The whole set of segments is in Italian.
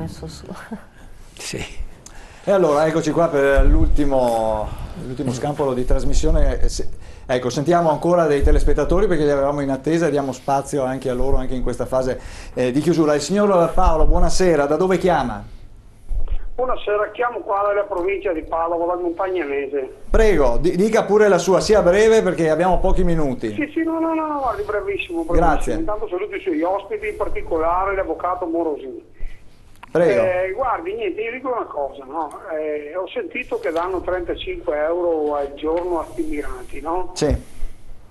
messo su. Sì. E allora eccoci qua per l'ultimo scampolo di trasmissione. Ecco, sentiamo ancora dei telespettatori perché li avevamo in attesa e diamo spazio anche a loro anche in questa fase di chiusura. Il signor Paolo, buonasera, da dove chiama? Buonasera, chiamo qua dalla provincia di Padova, dal Montagnanese. Prego, dica pure la sua, sia breve perché abbiamo pochi minuti. Sì, no, guardi, brevissimo. Grazie. Intanto saluto i suoi ospiti, in particolare l'avvocato Morosini. Prego. Guardi, niente, io dico una cosa, no? Ho sentito che danno 35 euro al giorno a sti migranti, no? Sì.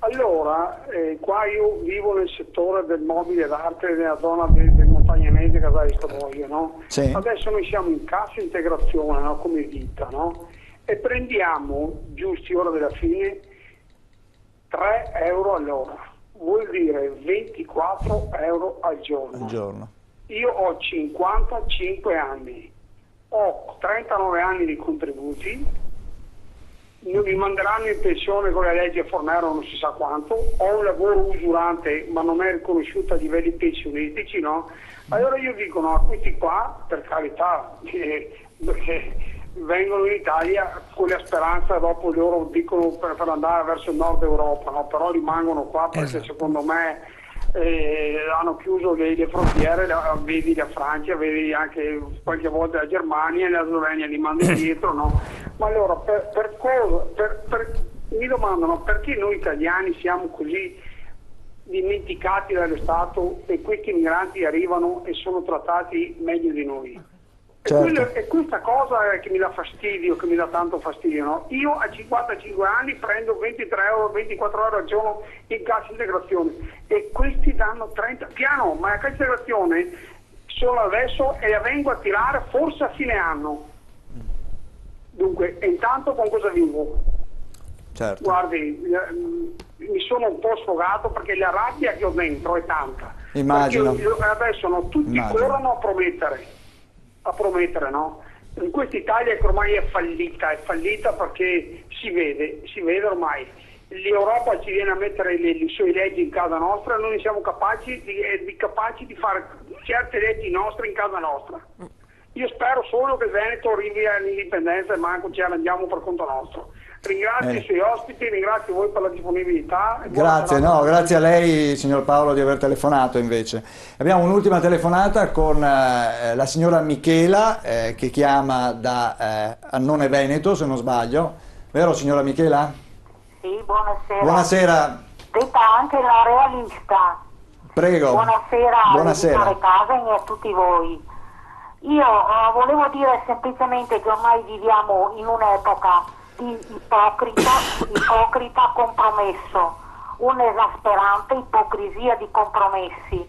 Allora, qua io vivo nel settore del mobile d'arte nella zona del Montagnanese, Casale di Stavoglio, no? Sì. Adesso noi siamo in cassa integrazione, no? Come ditta, no? E prendiamo, giusti ora della fine, 3 euro all'ora, vuol dire 24 euro al giorno. Al giorno. Io ho 55 anni, ho 39 anni di contributi, mi manderanno in pensione con le leggi a Fornero non si sa quanto, ho un lavoro usurante ma non è riconosciuto a livelli pensionistici, no? Allora io dico, no, questi qua, per carità, vengono in Italia con la speranza, dopo loro dicono per andare verso il nord Europa, no? Però rimangono qua perché secondo me hanno chiuso le frontiere, vedi la Francia, vedi anche qualche volta la Germania e la Slovenia li mandano dietro, no? Ma allora per cosa? Mi domandano perché noi italiani siamo così dimenticati dallo Stato e questi migranti arrivano e sono trattati meglio di noi. Certo. E questa cosa che mi dà fastidio, che mi dà tanto fastidio, no? Io a 55 anni prendo 23 euro, 24 euro al giorno in cassa integrazione e questi danno 30, piano, ma la cassa integrazione solo adesso e la vengo a tirare forse a fine anno. Dunque, e intanto con cosa vivo? Certo. Guardi, mi sono un po' sfogato perché la rabbia che ho dentro è tanta. Immagino. Perché adesso no, tutti corrono a promettere, no? In questa Italia che ormai è fallita perché si vede ormai. L'Europa ci viene a mettere le sue leggi in casa nostra e noi siamo capaci di fare certe leggi nostre in casa nostra. Io spero solo che il Veneto arrivi all'indipendenza e manco ce la andiamo per conto nostro. Ringrazio i suoi ospiti, ringrazio voi per la disponibilità. Grazie a lei signor Paolo di aver telefonato invece. Abbiamo un'ultima telefonata con la signora Michela che chiama da Annone Veneto, se non sbaglio. Vero signora Michela? Sì, buonasera. Buonasera. Detta anche la realista. Prego. Buonasera a casa e a tutti voi. Io volevo dire semplicemente che ormai viviamo in un'epoca di ipocrita compromesso, un'esasperante ipocrisia di compromessi.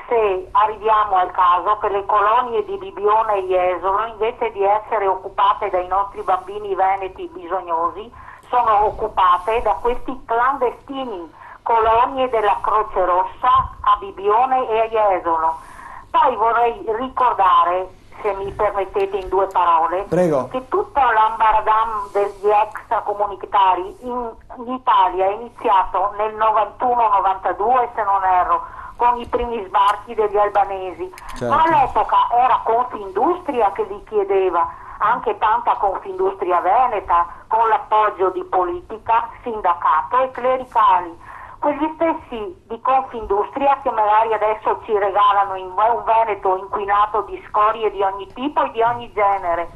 Se arriviamo al caso che le colonie di Bibione e Jesolo, invece di essere occupate dai nostri bambini veneti bisognosi, sono occupate da questi clandestini, colonie della Croce Rossa a Bibione e a Jesolo. Poi vorrei ricordare, se mi permettete in 2 parole, Prego. che tutto l'ambardam degli extracomunitari in Italia è iniziato nel 91-92, se non erro, con i primi sbarchi degli albanesi. Certo. Ma all'epoca era Confindustria che li chiedeva, anche tanta Confindustria veneta, con l'appoggio di politica, sindacato e clericali. Quegli stessi di Confindustria che magari adesso ci regalano un Veneto inquinato di scorie di ogni tipo e di ogni genere.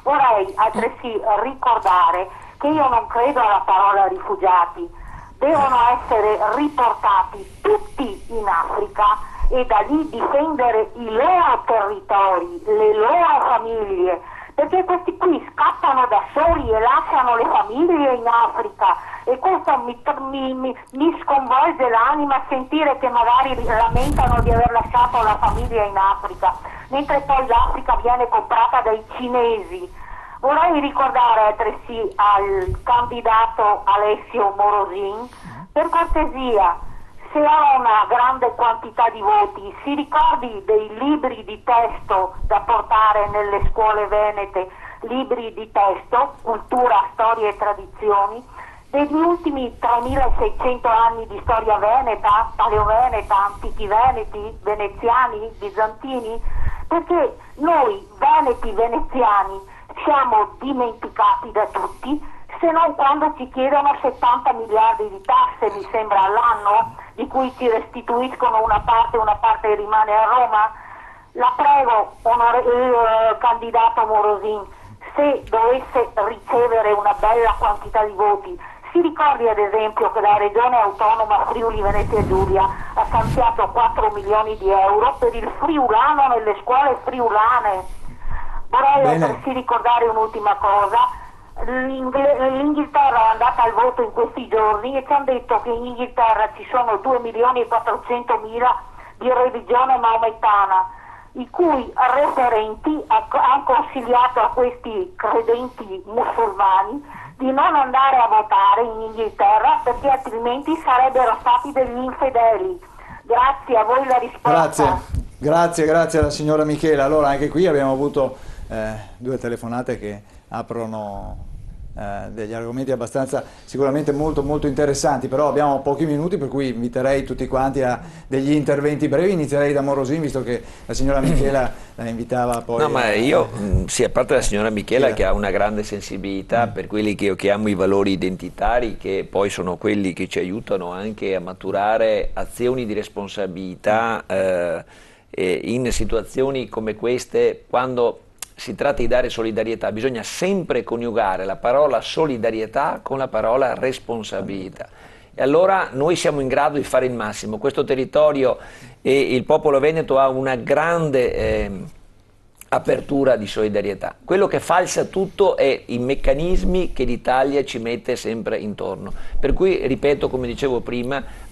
Vorrei altresì ricordare che io non credo alla parola rifugiati, devono essere riportati tutti in Africa e da lì difendere i loro territori, le loro famiglie, perché questi qui scappano da soli e lasciano le famiglie in Africa e questo mi sconvolge l'anima sentire che magari lamentano di aver lasciato la famiglia in Africa, mentre poi l'Africa viene comprata dai cinesi. Vorrei ricordare altresì al candidato Alessio Morosin, per cortesia, se ha una grande quantità di voti, si ricordi dei libri di testo da portare nelle scuole venete, libri di testo, cultura, storia e tradizioni, degli ultimi 3600 anni di storia veneta, paleoveneta, antichi veneti, veneziani, bizantini, perché noi veneti, veneziani, siamo dimenticati da tutti, se non quando ci chiedono 70 miliardi di tasse, mi sembra, all'anno, di cui ci restituiscono una parte rimane a Roma. La prego, candidato Morosin, se dovesse ricevere una bella quantità di voti, si ricordi ad esempio che la regione autonoma Friuli Venezia Giulia ha stanziato 4 milioni di euro per il friulano nelle scuole friulane. Vorrei altresì ricordare un'ultima cosa. L'Inghilterra è andata al voto in questi giorni e ci hanno detto che in Inghilterra ci sono 2 milioni e 400 mila di religione maomettana, i cui referenti hanno consigliato a questi credenti musulmani di non andare a votare in Inghilterra perché altrimenti sarebbero stati degli infedeli. Grazie, a voi la risposta. Grazie alla signora Michela. Allora anche qui abbiamo avuto due telefonate che aprono degli argomenti abbastanza sicuramente molto interessanti, però abbiamo pochi minuti, per cui inviterei tutti quanti a degli interventi brevi. Inizierei da Morosin, visto che la signora Michela la invitava poi. No, ma io, sì, a parte la signora Michela che ha una grande sensibilità per quelli che io chiamo i valori identitari, che poi sono quelli che ci aiutano anche a maturare azioni di responsabilità in situazioni come queste. Quando si tratta di dare solidarietà, bisogna sempre coniugare la parola solidarietà con la parola responsabilità. E allora noi siamo in grado di fare il massimo. Questo territorio e il popolo veneto ha una grande apertura di solidarietà. Quello che falsa tutto è i meccanismi che l'Italia ci mette sempre intorno. Per cui, ripeto, come dicevo prima,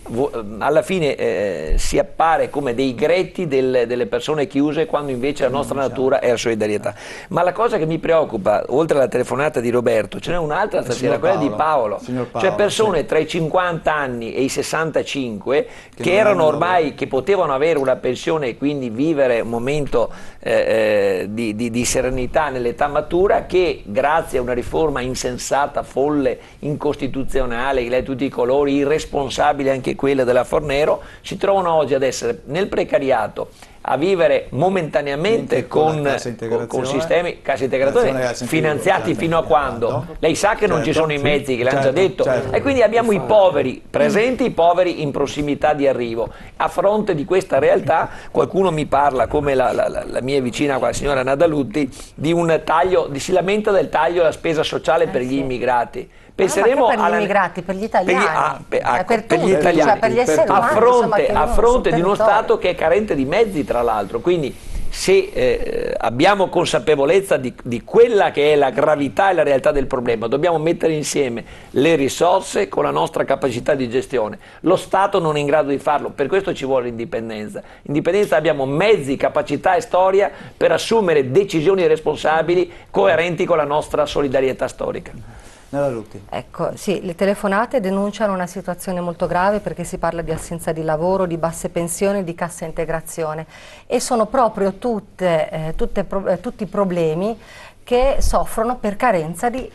alla fine si appare come dei gretti delle persone chiuse, quando invece la nostra natura è la solidarietà. Ma la cosa che mi preoccupa, oltre alla telefonata di Roberto, ce n'è un'altra stasera, quella di Paolo. Cioè persone tra i 50 anni e i 65 che erano ormai, che potevano avere una pensione e quindi vivere un momento di serenità nell'età matura, che grazie a una riforma insensata, folle, incostituzionale, di tutti i colori, irresponsabile anche quella della Fornero, si trovano oggi ad essere nel precariato, a vivere momentaneamente con sistemi cassa integrazione finanziati fino a quando? Lei sa che non ci sono i mezzi, che l'hanno già detto, e quindi abbiamo i poveri presenti, i poveri in prossimità di arrivo. A fronte di questa realtà qualcuno mi parla, come la mia vicina, la signora Nadalutti, di un taglio, si lamenta del taglio alla spesa sociale per gli immigrati. Penseremo per gli immigrati, per gli italiani, per gli italiani, cioè per gli esseri umani, a fronte di uno Stato che è carente di mezzi, tra l'altro. Quindi se abbiamo consapevolezza di quella che è la gravità e la realtà del problema, dobbiamo mettere insieme le risorse con la nostra capacità di gestione. Lo Stato non è in grado di farlo, per questo ci vuole indipendenza. Indipendenza, abbiamo mezzi, capacità e storia per assumere decisioni responsabili coerenti con la nostra solidarietà storica. Ecco, sì, le telefonate denunciano una situazione molto grave, perché si parla di assenza di lavoro, di basse pensioni, di cassa integrazione, e sono proprio tutti problemi che soffrono per carenza di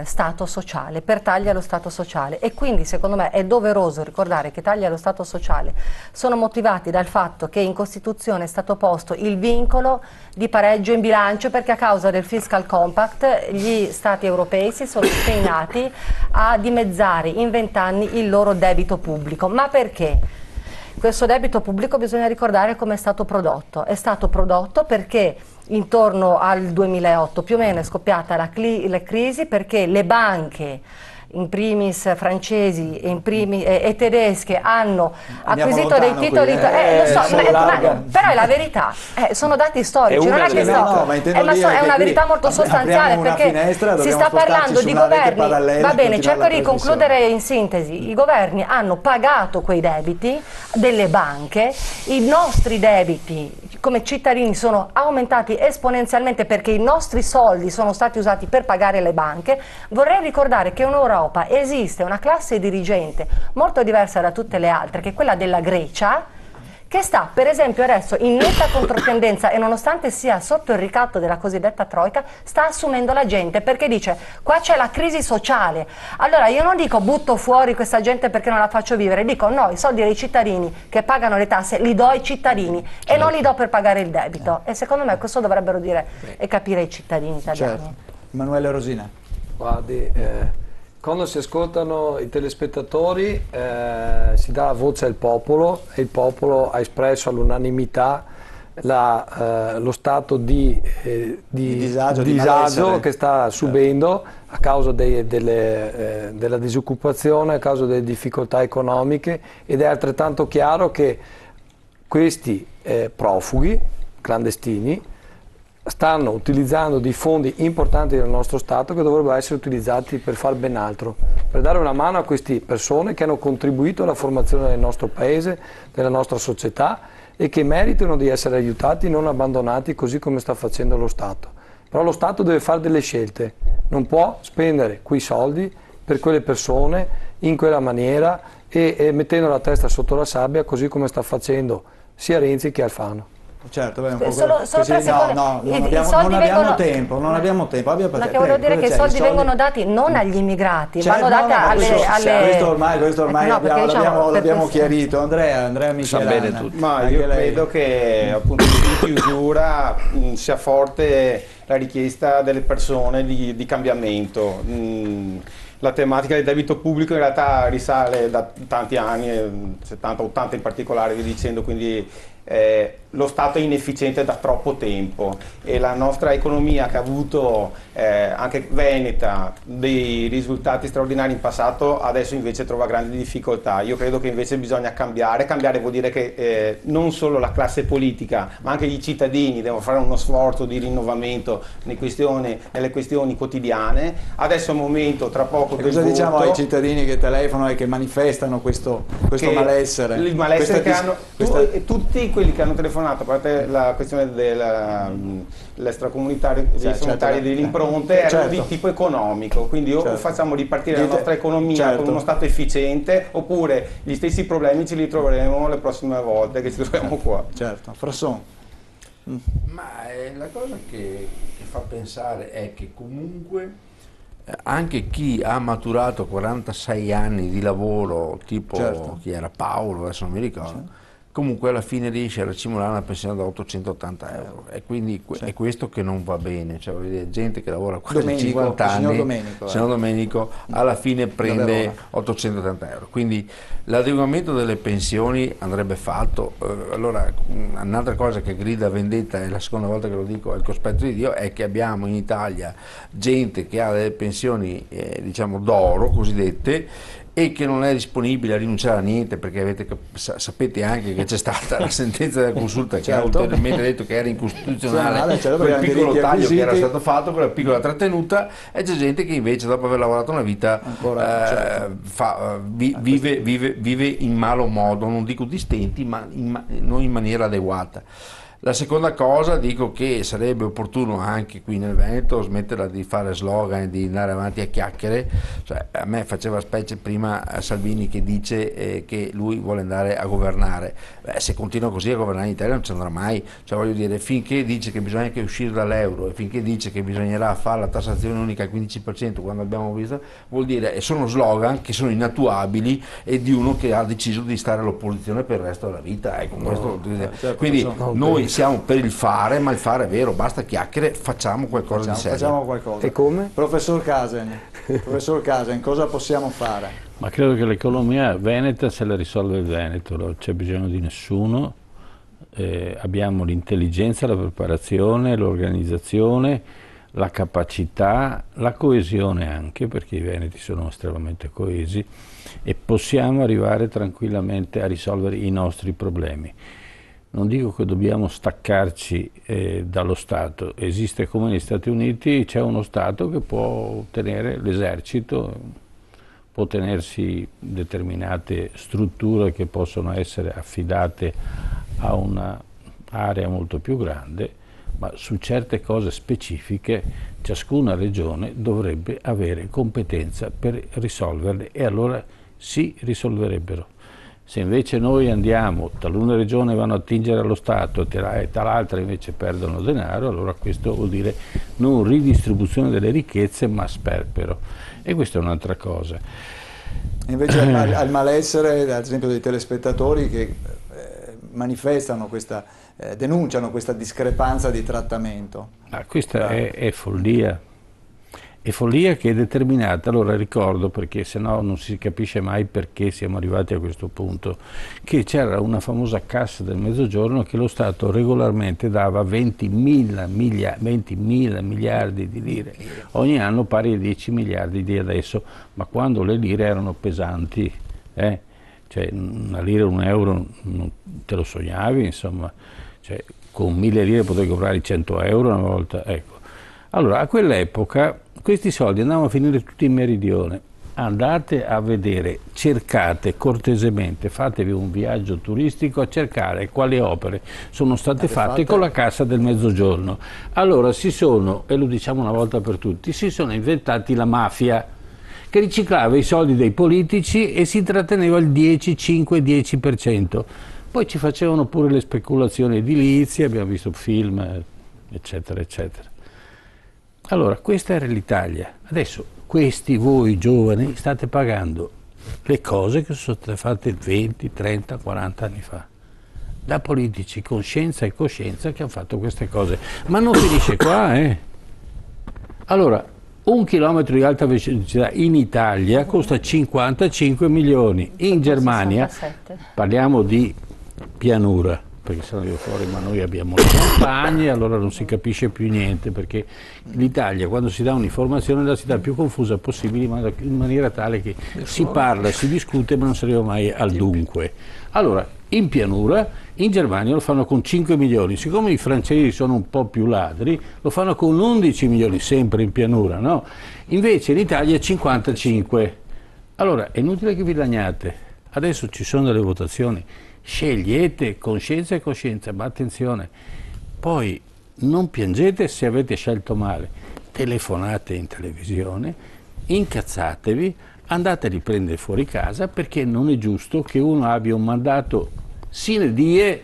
Stato sociale, per tagli allo Stato sociale. E quindi secondo me è doveroso ricordare che tagli allo Stato sociale sono motivati dal fatto che in Costituzione è stato posto il vincolo di pareggio in bilancio, perché a causa del Fiscal Compact gli Stati europei si sono impegnati a dimezzare in 20 anni il loro debito pubblico. Ma perché? Questo debito pubblico bisogna ricordare come è stato prodotto. È stato prodotto perché intorno al 2008 più o meno è scoppiata la crisi, perché le banche, in primis francesi e tedesche, hanno acquisito dei titoli, lo so, però è la verità, sono dati storici, non è che è una verità molto sostanziale, perché si sta parlando di governi, va bene, cerco di concludere in sintesi. I governi hanno pagato quei debiti delle banche, i nostri debiti come cittadini sono aumentati esponenzialmente perché i nostri soldi sono stati usati per pagare le banche. Vorrei ricordare che in Europa esiste una classe dirigente molto diversa da tutte le altre, che è quella della Grecia, che sta per esempio adesso in netta controtendenza e nonostante sia sotto il ricatto della cosiddetta troika sta assumendo la gente, perché dice qua c'è la crisi sociale. Allora io non dico butto fuori questa gente perché non la faccio vivere, dico no, i soldi dei cittadini che pagano le tasse li do ai cittadini e non li do per pagare il debito, e secondo me questo dovrebbero dire e capire i cittadini italiani. Certo. Emanuele Rosina. Guardi, quando si ascoltano i telespettatori si dà voce al popolo e il popolo ha espresso all'unanimità lo stato di disagio che sta subendo a causa della disoccupazione, a causa delle difficoltà economiche, ed è altrettanto chiaro che questi profughi clandestini stanno utilizzando dei fondi importanti del nostro Stato che dovrebbero essere utilizzati per far ben altro, per dare una mano a queste persone che hanno contribuito alla formazione del nostro Paese, della nostra società, e che meritano di essere aiutati, non abbandonati così come sta facendo lo Stato. Però lo Stato deve fare delle scelte, non può spendere quei soldi per quelle persone in quella maniera e mettendo la testa sotto la sabbia così come sta facendo sia Renzi che Alfano. Certo, beh, solo 3 secondi. No, non abbiamo tempo, abbia pazienza. che volevo dire che i soldi vengono dati non agli immigrati, vanno dati questo ormai l'abbiamo chiarito. Andrea Michelana. Sa bene tutto. Ma io credo che appunto in chiusura sia forte la richiesta delle persone di cambiamento. La tematica del debito pubblico in realtà risale da tanti anni, 70-80 in particolare, vi dicendo, quindi lo Stato è inefficiente da troppo tempo e la nostra economia, che ha avuto anche veneta dei risultati straordinari in passato, adesso invece trova grandi difficoltà. Io credo che invece bisogna cambiare vuol dire che non solo la classe politica ma anche i cittadini devono fare uno sforzo di rinnovamento nelle questioni quotidiane. Adesso è un momento, tra poco, del cosa voto. diciamo ai cittadini che telefonano e che manestano questo malessere? Il malessere che hanno tutti quelli che hanno telefonato, a parte la questione dell'extracomunitario, dei sanitari, delle impronte, erano di tipo economico, quindi o facciamo ripartire la nostra economia con uno Stato efficiente, oppure gli stessi problemi ce li troveremo le prossime volte che ci troviamo qua. Certo, Frasson. Ma la cosa che fa pensare è che comunque anche chi ha maturato 46 anni di lavoro, tipo chi era Paolo, adesso non mi ricordo, comunque alla fine riesce a racimolare una pensione da 880 euro, e quindi è questo che non va bene, cioè vedere gente che lavora quasi 50 anni, signor Domenico, alla fine prende 880 euro, quindi l'adeguamento delle pensioni andrebbe fatto. Allora, un'altra cosa che grida vendetta, è la seconda volta che lo dico, al cospetto di Dio, è che abbiamo in Italia gente che ha delle pensioni diciamo d'oro, cosiddette, e che non è disponibile a rinunciare a niente, perché sapete anche che c'è stata la sentenza della consulta che ha ulteriormente detto che era incostituzionale quel piccolo taglio che era stato fatto, quella piccola trattenuta, e c'è gente che invece dopo aver lavorato una vita vive in malo modo, non dico di stenti, ma non in maniera adeguata. La seconda cosa, dico che sarebbe opportuno anche qui nel Veneto smetterla di fare slogan e di andare avanti a chiacchiere. Cioè, a me faceva specie prima Salvini che dice che lui vuole andare a governare. Se continua così a governare in Italia non ci andrà mai. Cioè, voglio dire, finché dice che bisogna anche uscire dall'euro e finché dice che bisognerà fare la tassazione unica al 15%, quando abbiamo visto, vuol dire, sono slogan che sono inattuabili e di uno che ha deciso di stare all'opposizione per il resto della vita. Ecco, quindi noi siamo per il fare, ma il fare è vero, basta chiacchiere, facciamo qualcosa di serio. Facciamo qualcosa. E come? Professor Casen, cosa possiamo fare? Ma credo che l'economia veneta se la risolve il Veneto, non c'è bisogno di nessuno, abbiamo l'intelligenza, la preparazione, l'organizzazione, la capacità, la coesione anche, perché i veneti sono estremamente coesi, e possiamo arrivare tranquillamente a risolvere i nostri problemi. Non dico che dobbiamo staccarci dallo Stato, esiste come negli Stati Uniti, c'è uno Stato che può tenere l'esercito, può tenersi determinate strutture che possono essere affidate a un'area molto più grande, ma su certe cose specifiche ciascuna regione dovrebbe avere competenza per risolverle, e allora si risolverebbero. Se invece noi andiamo, talune regioni vanno a attingere allo Stato e tal'altra invece perdono denaro, allora questo vuol dire non ridistribuzione delle ricchezze ma sperpero, e questa è un'altra cosa. Invece al malessere, ad esempio, dei telespettatori che manifestano questa, denunciano questa discrepanza di trattamento. Questa è follia. È follia che è determinata, allora ricordo, perché se no non si capisce mai perché siamo arrivati a questo punto, che c'era una famosa cassa del Mezzogiorno che lo Stato regolarmente dava 20.000 miliardi di lire, ogni anno pari a 10 miliardi di adesso, ma quando le lire erano pesanti, cioè una lira, un euro, non te lo sognavi, insomma, cioè, con 1.000 lire potevi comprare 100 euro una volta, ecco. Allora, a quell'epoca questi soldi andavano a finire tutti in meridione. Andate a vedere, cercate cortesemente, fatevi un viaggio turistico a cercare quali opere sono state fatte con la Cassa del Mezzogiorno. Allora si sono, e lo diciamo una volta per tutti, si sono inventati la mafia, che riciclava i soldi dei politici e si tratteneva il 5-10%. Poi ci facevano pure le speculazioni edilizie, abbiamo visto film, eccetera, eccetera. Allora, questa era l'Italia. Adesso questi voi giovani state pagando le cose che sono state fatte 20, 30, 40 anni fa. Da politici con scienza e coscienza che hanno fatto queste cose. Ma non finisce qua, Allora, 1 chilometro di alta velocità in Italia costa 55 milioni. In Germania, parliamo di pianura, perché se no io fuori, ma noi abbiamo le montagne, allora non si capisce più niente, perché l'Italia quando si dà un'informazione la si dà più confusa possibile, ma in maniera tale che si parla, si discute, ma non si arriva mai al dunque. Allora, in pianura, in Germania lo fanno con 5 milioni, siccome i francesi sono un po' più ladri, lo fanno con 11 milioni, sempre in pianura, no? Invece in Italia 55. Allora, è inutile che vi lagnate, adesso ci sono delle votazioni, scegliete con scienza e coscienza, ma attenzione, poi non piangete se avete scelto male, telefonate in televisione, incazzatevi, andate a riprendere fuori casa, perché non è giusto che uno abbia un mandato sine die,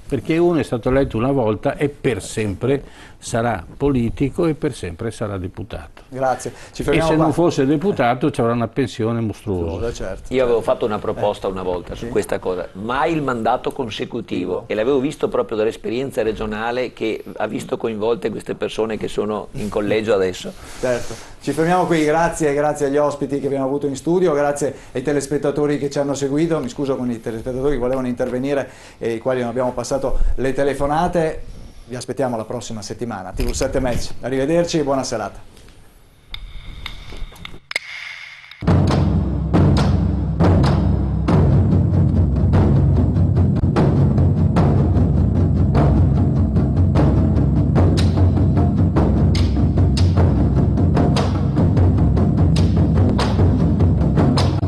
perché uno è stato eletto una volta e per sempre sarà politico e per sempre sarà deputato. Grazie. Ci e fermiamo se qua. non fosse deputato ci avrà una pensione mostruosa. Certo. Io avevo fatto una proposta una volta su questa cosa, mai il mandato consecutivo, e l'avevo visto proprio dall'esperienza regionale che ha visto coinvolte queste persone che sono in collegio adesso. Certo. Ci fermiamo qui, grazie agli ospiti che abbiamo avuto in studio, grazie ai telespettatori che ci hanno seguito, mi scuso con i telespettatori che volevano intervenire e ai quali non abbiamo passato le telefonate. Vi aspettiamo la prossima settimana. TV7 Match. Arrivederci e buona serata.